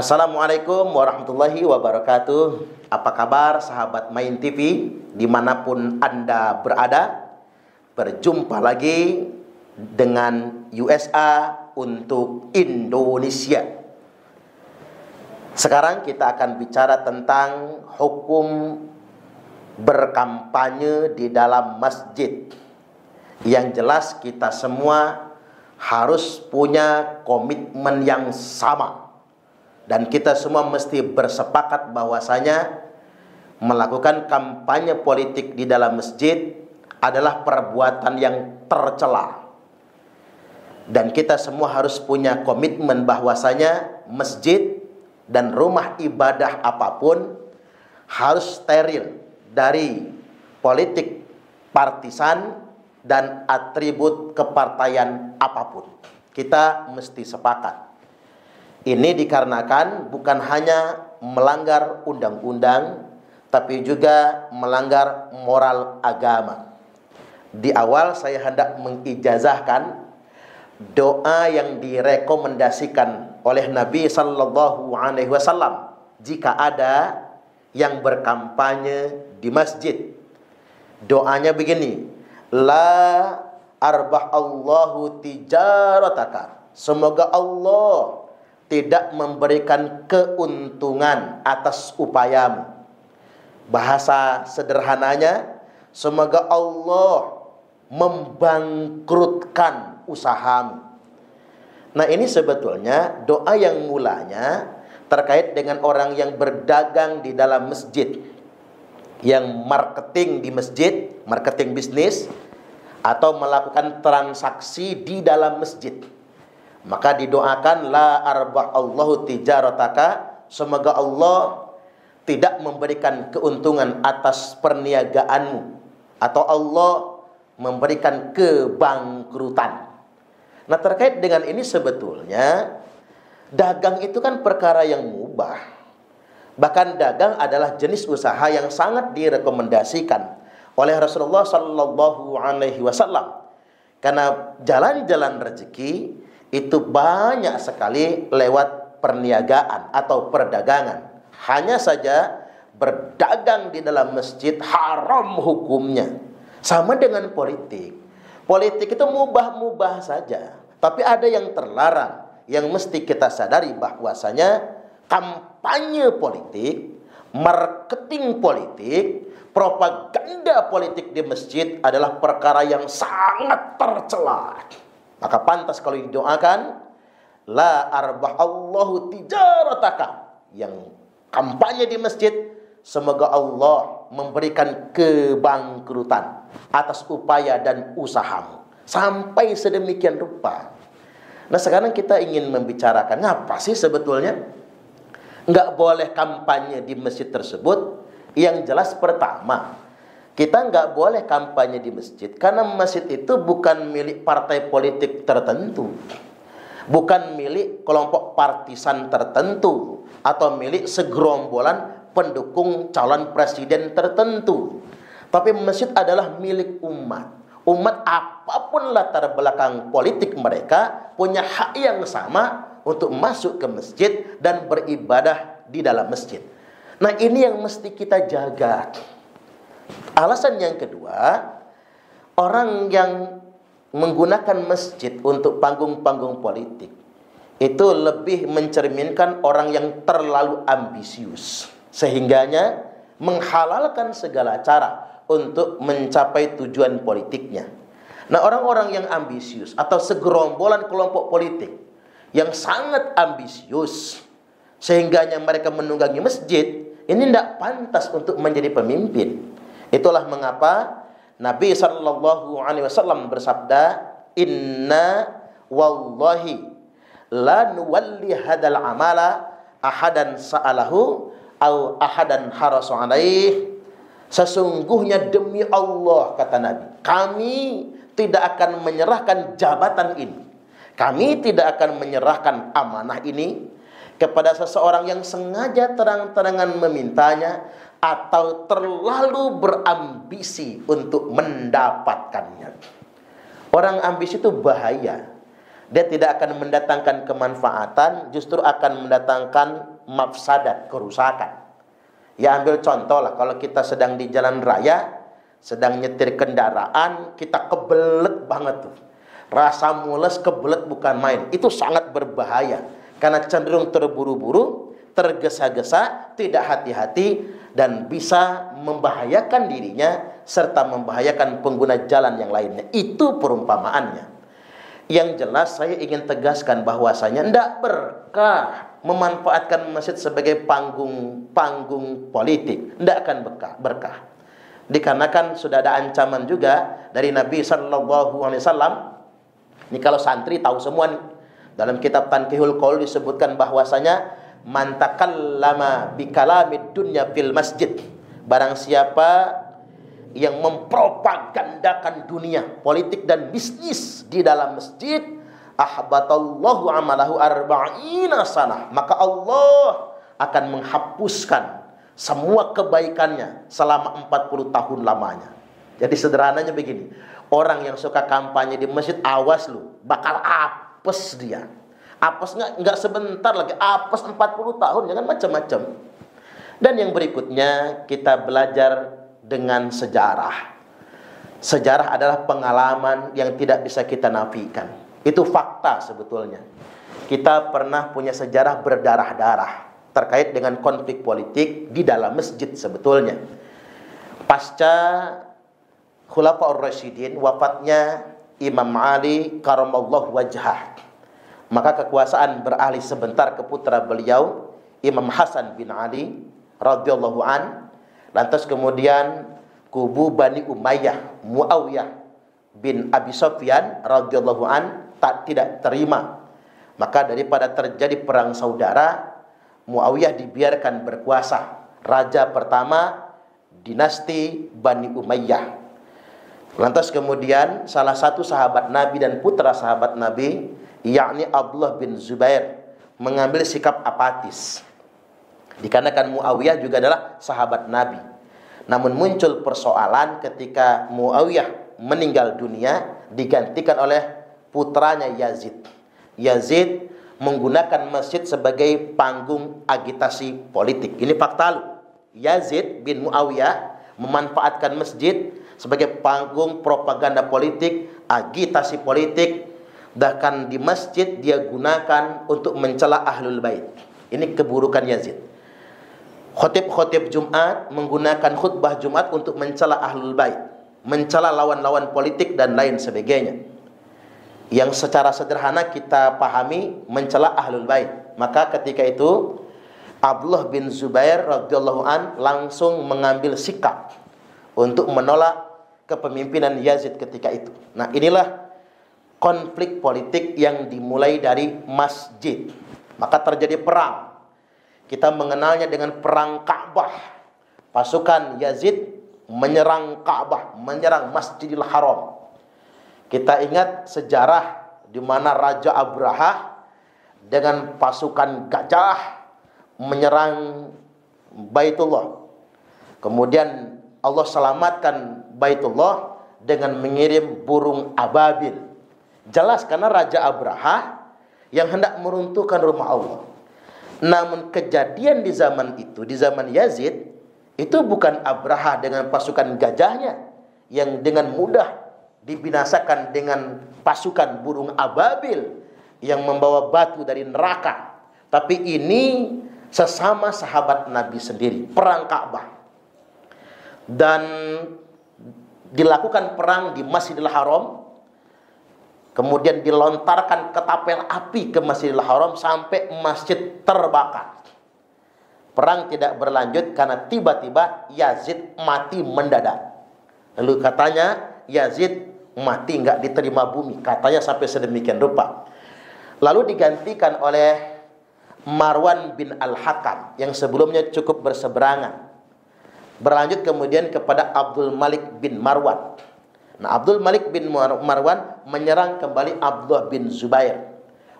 Assalamualaikum warahmatullahi wabarakatuh. Apa kabar sahabat Main TV dimanapun Anda berada? Berjumpa lagi dengan USA untuk Indonesia. Sekarang kita akan bicara tentang hukum berkampanye di dalam masjid. Yang jelas kita semua harus punya komitmen yang sama. Dan kita semua mesti bersepakat bahwasanya melakukan kampanye politik di dalam masjid adalah perbuatan yang tercela. Dan kita semua harus punya komitmen bahwasanya masjid dan rumah ibadah apapun harus steril dari politik partisan dan atribut kepartaian apapun. Kita mesti sepakat. Ini dikarenakan bukan hanya melanggar undang-undang, tapi juga melanggar moral agama. Di awal saya hendak mengijazahkan doa yang direkomendasikan oleh Nabi Sallallahu Alaihi Wasallam jika ada yang berkampanye di masjid. Doanya begini: La arbah Allahu tijarataka. Semoga Allah tidak memberikan keuntungan atas upayamu. Bahasa sederhananya, semoga Allah membangkrutkan usahamu. Nah, ini sebetulnya doa yang mulanya terkait dengan orang yang berdagang di dalam masjid, yang marketing di masjid, marketing bisnis, atau melakukan transaksi di dalam masjid. Maka didoakan la arbah Allahu tijarataka, semoga Allah tidak memberikan keuntungan atas perniagaanmu, atau Allah memberikan kebangkrutan. Nah, terkait dengan ini sebetulnya dagang itu kan perkara yang mubah. Bahkan dagang adalah jenis usaha yang sangat direkomendasikan oleh Rasulullah Sallallahu Alaihi Wasallam. Karena jalan-jalan rezeki itu banyak sekali lewat perniagaan atau perdagangan. Hanya saja berdagang di dalam masjid haram hukumnya. Sama dengan politik. Politik itu mubah-mubah saja, tapi ada yang terlarang. Yang mesti kita sadari bahwasanya kampanye politik, marketing politik, propaganda politik di masjid adalah perkara yang sangat tercela. Maka pantas kalau didoakan la arbah Allahu tijarataka, yang kampanye di masjid, semoga Allah memberikan kebangkrutan atas upaya dan usahamu. Sampai sedemikian rupa. Nah, sekarang kita ingin membicarakan apa sih sebetulnya nggak boleh kampanye di masjid tersebut. Yang jelas pertama, kita nggak boleh kampanye di masjid karena masjid itu bukan milik partai politik tertentu, bukan milik kelompok partisan tertentu, atau milik segerombolan pendukung calon presiden tertentu. Tapi masjid adalah milik umat. Umat apapun latar belakang politik mereka punya hak yang sama untuk masuk ke masjid dan beribadah di dalam masjid. Nah, ini yang mesti kita jaga. Alasan yang kedua, orang yang menggunakan masjid untuk panggung-panggung politik itu lebih mencerminkan orang yang terlalu ambisius, sehingganya menghalalkan segala cara untuk mencapai tujuan politiknya. Nah, orang-orang yang ambisius atau segerombolan kelompok politik yang sangat ambisius sehingganya mereka menunggangi masjid, ini tidak pantas untuk menjadi pemimpin. Itulah mengapa Nabi Sallallahu Alaihi Wasallam bersabda, Inna wallahi la nuwalli hadal amala ahadan sa'alahu au ahadan harasu alaih. Sesungguhnya demi Allah, kata Nabi, kami tidak akan menyerahkan jabatan ini, kami tidak akan menyerahkan amanah ini kepada seseorang yang sengaja terang-terangan memintanya atau terlalu berambisi untuk mendapatkannya. Orang ambisi itu bahaya. Dia tidak akan mendatangkan kemanfaatan, justru akan mendatangkan mafsadat, kerusakan. Ya ambil contoh lah, kalau kita sedang di jalan raya, sedang nyetir kendaraan, kita kebelet banget tuh. Rasa mules, kebelet bukan main. Itu sangat berbahaya. Karena cenderung terburu-buru, tergesa-gesa, tidak hati-hati, dan bisa membahayakan dirinya, serta membahayakan pengguna jalan yang lainnya. Itu perumpamaannya. Yang jelas saya ingin tegaskan bahwasanya tidak berkah memanfaatkan masjid sebagai panggung politik, tidak akan berkah. Dikarenakan sudah ada ancaman juga dari Nabi Sallallahu Alaihi Wasallam. Ini kalau santri tahu semua nih. Dalam kitab Tanqihul Qaul disebutkan bahwasanya man takallama bi kalamid dunya fil masjid. Barang siapa yang mempropagandakan dunia, politik dan bisnis di dalam masjid, ahbatallahu amalahu arba'ina sanah, maka Allah akan menghapuskan semua kebaikannya selama 40 tahun lamanya. Jadi sederhananya begini, orang yang suka kampanye di masjid, awas lu, bakal apes dia. Apes enggak sebentar lagi, apes 40 tahun, jangan macam-macam. Dan yang berikutnya, kita belajar dengan sejarah. Sejarah adalah pengalaman yang tidak bisa kita nafikan. Itu fakta sebetulnya. Kita pernah punya sejarah berdarah-darah terkait dengan konflik politik di dalam masjid sebetulnya. Pasca Khulafaur Rasyidin, wafatnya Imam Ali karamallahu wajhah, maka kekuasaan beralih sebentar ke putra beliau, Imam Hasan bin Ali radhiyallahu an. Lantas kemudian kubu Bani Umayyah, Muawiyah bin Abi Sufyan radhiyallahu an tidak terima. Maka daripada terjadi perang saudara, Muawiyah dibiarkan berkuasa. Raja pertama dinasti Bani Umayyah. Lantas kemudian salah satu sahabat Nabi dan putra sahabat Nabi, yakni Abdullah bin Zubair, mengambil sikap apatis. Dikarenakan Muawiyah juga adalah sahabat Nabi. Namun muncul persoalan ketika Muawiyah meninggal dunia, digantikan oleh putranya Yazid. Yazid menggunakan masjid sebagai panggung agitasi politik. Ini fakta lu. Yazid bin Muawiyah memanfaatkan masjid sebagai panggung propaganda politik, agitasi politik. Bahkan di masjid dia gunakan untuk mencela Ahlul Bait. Ini keburukan Yazid. Khotib-khotib Jumat menggunakan khutbah Jumat untuk mencela Ahlul Bait, mencela lawan-lawan politik dan lain sebagainya. Yang secara sederhana kita pahami mencela Ahlul Bait. Maka ketika itu Abdullah bin Zubair radhiyallahu an langsung mengambil sikap untuk menolak kepemimpinan Yazid ketika itu. Nah, inilah konflik politik yang dimulai dari masjid. Maka terjadi perang. Kita mengenalnya dengan perang Ka'bah. Pasukan Yazid menyerang Ka'bah, menyerang Masjidil Haram. Kita ingat sejarah di mana Raja Abraha dengan pasukan gajah menyerang Baitullah. Kemudian Allah selamatkan Baitullah dengan mengirim burung ababil. Jelas karena Raja Abraha yang hendak meruntuhkan rumah Allah. Namun kejadian di zaman itu, di zaman Yazid, itu bukan Abraha dengan pasukan gajahnya yang dengan mudah dibinasakan dengan pasukan burung ababil yang membawa batu dari neraka. Tapi ini sesama sahabat Nabi sendiri, perang Ka'bah. Dan dilakukan perang di Masjidil Haram. Kemudian dilontarkan ketapel api ke Masjidil Haram sampai masjid terbakar. Perang tidak berlanjut karena tiba-tiba Yazid mati mendadak. Lalu katanya Yazid mati nggak diterima bumi. Katanya sampai sedemikian rupa. Lalu digantikan oleh Marwan bin Al-Hakam yang sebelumnya cukup berseberangan. Berlanjut kemudian kepada Abdul Malik bin Marwan. Nah, Abdul Malik bin Marwan menyerang kembali Abdullah bin Zubair.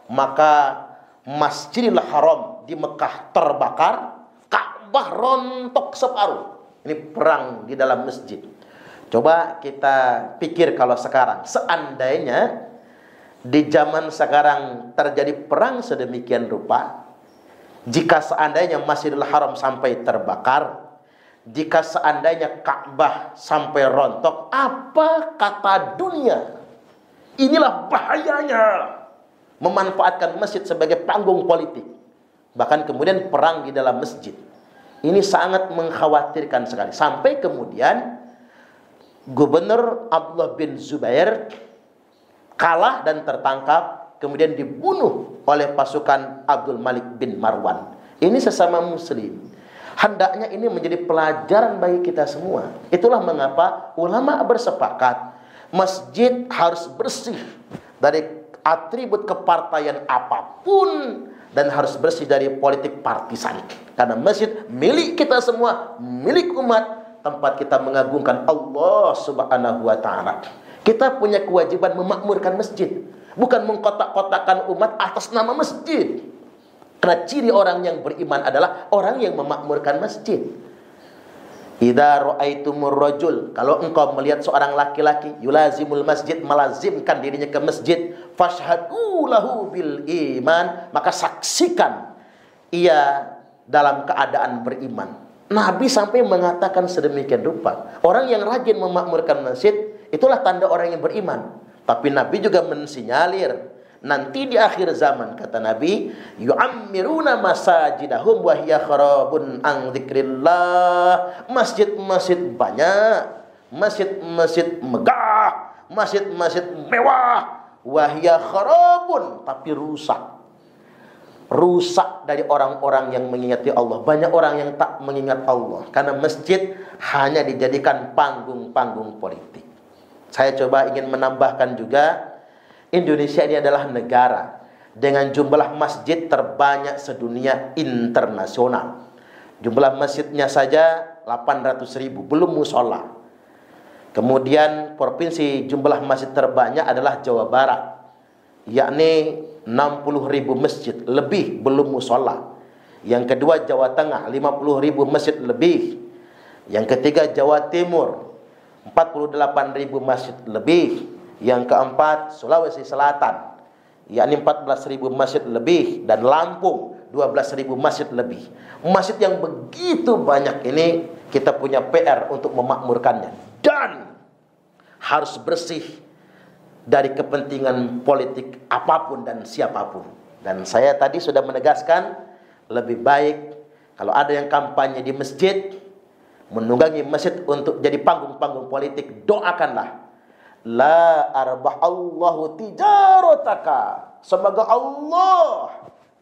Maka Masjidil Haram di Mekah terbakar, Ka'bah rontok separuh. Ini perang di dalam masjid. Coba kita pikir kalau sekarang, seandainya di zaman sekarang terjadi perang sedemikian rupa, Jika seandainya Masjidil Haram sampai terbakar, jika seandainya Ka'bah sampai rontok, apa kata dunia? Inilah bahayanya memanfaatkan masjid sebagai panggung politik. Bahkan kemudian perang di dalam masjid. Ini sangat mengkhawatirkan sekali. Sampai kemudian Gubernur Abdullah bin Zubair kalah dan tertangkap, kemudian dibunuh oleh pasukan Abdul Malik bin Marwan. Ini sesama muslim. Hendaknya ini menjadi pelajaran bagi kita semua. Itulah mengapa ulama bersepakat masjid harus bersih dari atribut kepartaian apapun dan harus bersih dari politik partisan. Karena masjid milik kita semua, milik umat, tempat kita mengagungkan Allah Subhanahu wa taala. Kita punya kewajiban memakmurkan masjid, bukan mengkotak-kotakan umat atas nama masjid. Karena ciri orang yang beriman adalah orang yang memakmurkan masjid. Idza ra'aitumur rajul, kalau engkau melihat seorang laki-laki yulazimul masjid, melazimkan dirinya ke masjid, fashhadu lahu bil iman, maka saksikan ia dalam keadaan beriman. Nabi sampai mengatakan sedemikian rupa. Orang yang rajin memakmurkan masjid, itulah tanda orang yang beriman. Tapi Nabi juga mensinyalir, nanti di akhir zaman, kata Nabi, yu'ammiruna masajidahum wa hiya kharabun an dzikrillah. Masjid-masjid banyak, masjid-masjid megah, masjid-masjid mewah, wa hiya kharabun, tapi rusak. Rusak dari orang-orang yang mengingati Allah. Banyak orang yang tak mengingat Allah karena masjid hanya dijadikan panggung-panggung politik. Saya coba ingin menambahkan juga, Indonesia ini adalah negara dengan jumlah masjid terbanyak sedunia internasional. Jumlah masjidnya saja 800.000, belum musola. Kemudian provinsi jumlah masjid terbanyak adalah Jawa Barat, yakni 60.000 masjid lebih, belum musola. Yang kedua Jawa Tengah, 50.000 masjid lebih. Yang ketiga Jawa Timur, 48.000 masjid lebih. Yang keempat Sulawesi Selatan, yakni 14.000 masjid lebih, dan Lampung 12.000 masjid lebih. Masjid yang begitu banyak ini kita punya PR untuk memakmurkannya dan harus bersih dari kepentingan politik apapun dan siapapun. Dan saya tadi sudah menegaskan, lebih baik kalau ada yang kampanye di masjid, menunggangi masjid untuk jadi panggung-panggung politik, doakanlah, la arbah Allahu tijarataka, semoga Allah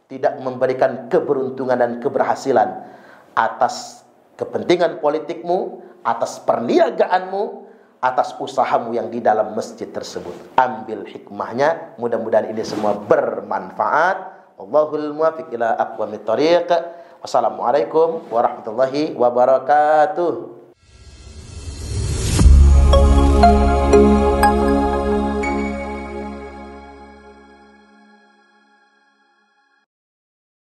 tidak memberikan keberuntungan dan keberhasilan atas kepentingan politikmu, atas perniagaanmu, atas usahamu yang di dalam masjid tersebut. Ambil hikmahnya, mudah-mudahan ini semua bermanfaat. Wallahul muwaffiq ila aqwamit thoriq. Wassalamualaikum warahmatullahi wabarakatuh.